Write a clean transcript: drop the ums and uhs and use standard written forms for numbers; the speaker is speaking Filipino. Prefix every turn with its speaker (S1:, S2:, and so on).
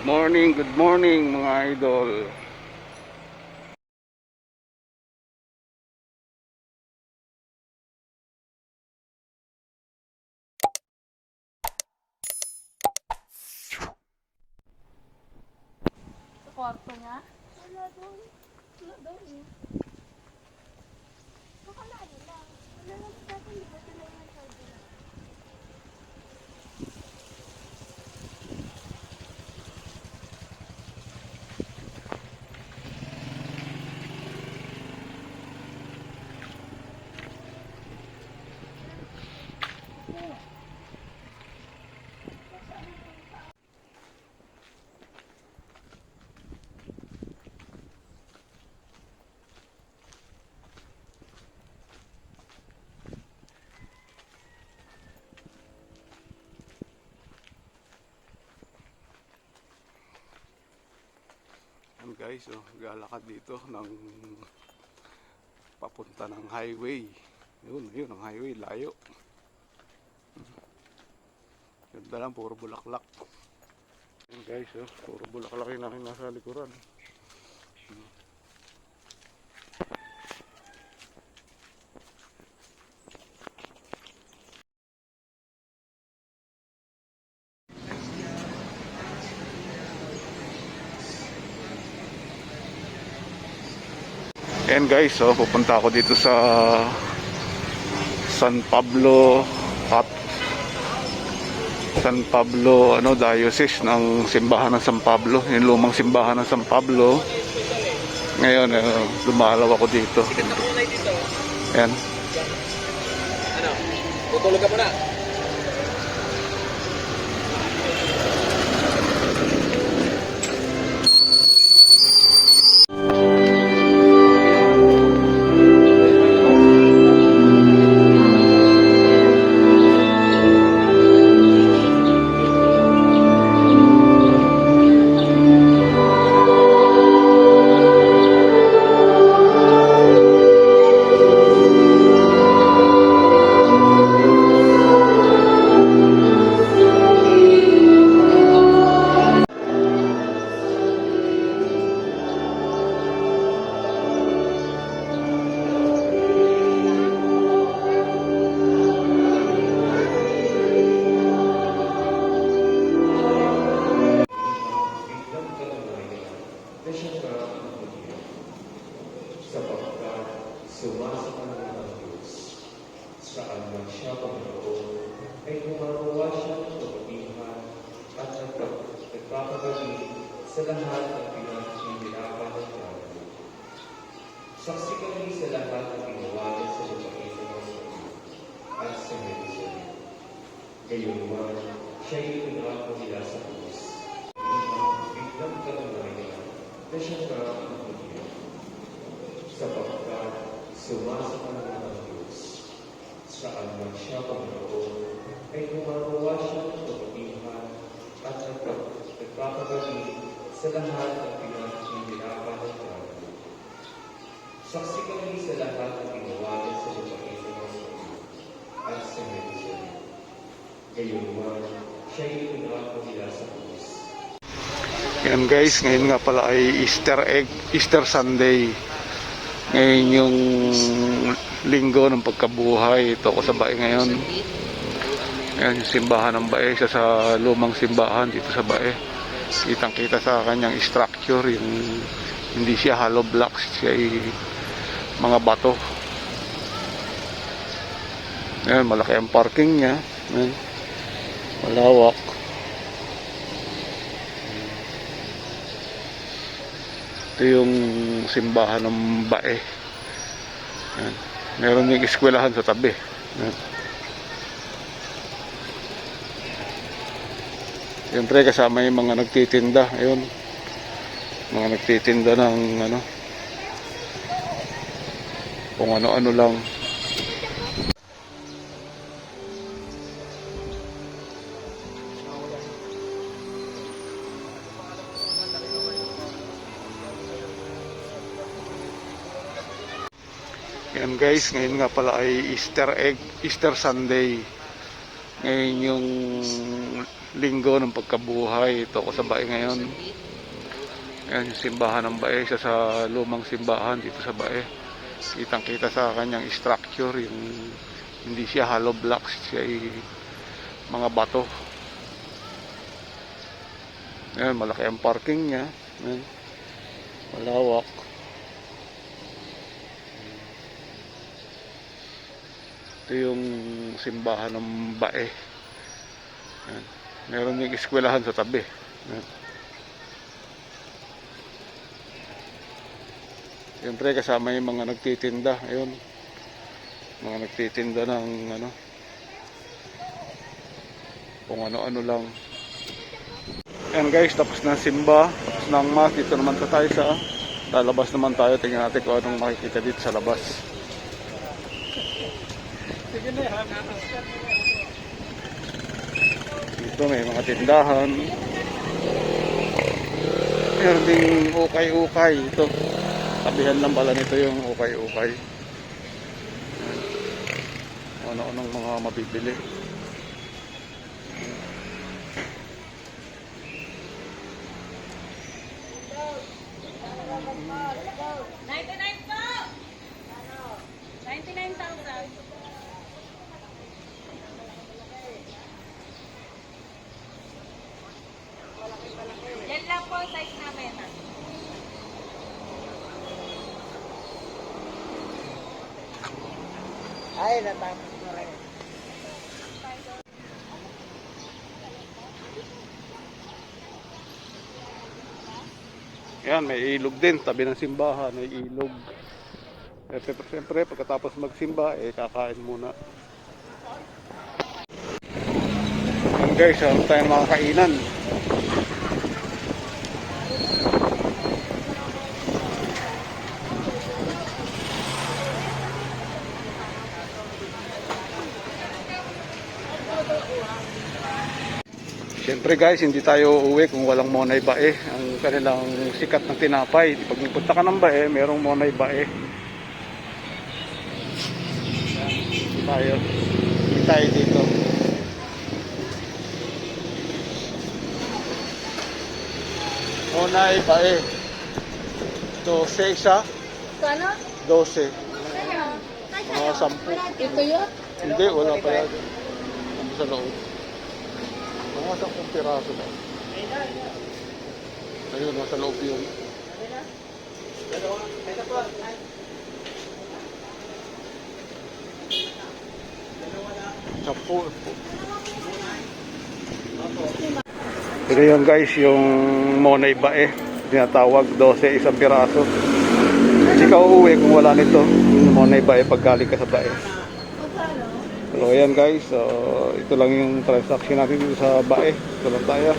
S1: Good morning mga idol.
S2: Sa kwarto niya? Wala doon. Wala doon eh. Nakalayo lang. Wala lang sa akin. Di ba sila yung nagsabi na?
S1: Yan guys, galakad dito ng papunta ng highway. Yun ang highway, layo. Ganda lang, puro bulaklak. Yan guys, puro bulaklak yung aking nasa likuran. Yan guys, pupunta ako dito sa San Pablo Diocese ng simbahan ng San Pablo, yung lumang simbahan ng San Pablo. Ngayon lumalaw ako dito. Yan.
S3: Ano? Tutulog ka muna.
S4: Sumasakalaman ng Diyos, saan man siya Panginoon, ay gumagawa siya ng kabutihan at nagpapagaling sa lahat ng pinaghihirapan ng tao. Saksi kami sa lahat ng ginawa niya sa lupain ng mga sabi at sa Jerusalem. Gayunman, siya'y pinako nila sa krus. Biglang kalamayan na siya nga ang kabutihan, sapagkat sumasakalaman ng Diyos, saan man siya Panginoon, ay gumagawa siya ng kabutihan at nagpapagaling sa lahat ng pinaghihirapan ng tao. Saksi kami sa lahat ng ginawa niya sa lupain ng mga sabi at sa Jerusalem. Gayunman, siya'y pinako nila sa krus.
S1: Yan guys, ngayon nga pala ay Easter Sunday. Ngayon yung linggo ng pagkabuhay. Ito ako sa Bae ngayon. Ayan yung simbahan ng Bae. Isa sa lumang simbahan dito sa Bae. Kitang kita sa kanyang structure. Yung, hindi siya hollow blocks. Siya ay mga bato. Ayan, malaki ang parking niya. Ayan, malawak. Ito yung simbahan ng Bae. Yan. Meron yung eskwelahan sa tabi. Yan. Siyempre kasama yung mga nagtitinda. Ayun. Mga nagtitinda ng kung ano-ano lang. Yan guys, ngayon nga pala ay Easter Sunday. Ngayon yung linggo ng pagkabuhay. Ito ako sa Bae ngayon. Ayan yung simbahan ng Bae. Isa sa lumang simbahan dito sa Bae. Kitang kita sa kanyang structure. Yung hindi siya hollow blocks. Siya ay mga bato. Ayan, malaki ang parking niya. Ayan. Malawak. Ito yung simbahan ng Bae. Ayan. Meron yung eskwelahan sa tabi. Ayan. Siyempre kasama yung mga nagtitinda. Ayun. Mga nagtitinda ng ano, kung ano-ano lang. Ayan guys, tapos na simba, tapos na ang mass. Dito naman tayo sa lalabas naman tayo. Tingnan natin kung anong makikita dito sa labas. Dito may mga tindahan. Meron ding ukay-ukay. Ito, tabihan lang pala nito yung ukay-ukay. Ano-anong mga mabibili.
S2: Yan lang po size namin.
S5: Ay, natapos na rin.
S1: Yan, may ilog din. Tabi ng simbahan, may ilog. Siyempre, pagkatapos magsimba, kakain muna. Yan guys, meron tayong mga kainan. Siyempre guys, hindi tayo uuwi kung walang Monay Bae. Ang kanilang sikat ng tinapay. Pag punta ka ng Bae, merong Monay Bae. Hindi tayo dito. Monay Bae. 12 isa.
S2: Ano?
S1: 12. Mga 10.
S2: Ito yun?
S1: Hindi, wala pa yan. Ano sa loob? Mga 10 piraso na. Ayun, nasa loob yun. Sampu. Ito yun guys, yung Monay Bae. Tinatawag 12 isang piraso. Kasi ka uuwi kung wala nito. Yung Monay Bae pag galing ka sa Bae. So ayan guys, ito lang yung transaction natin dito sa Bae. Ito lang tayo.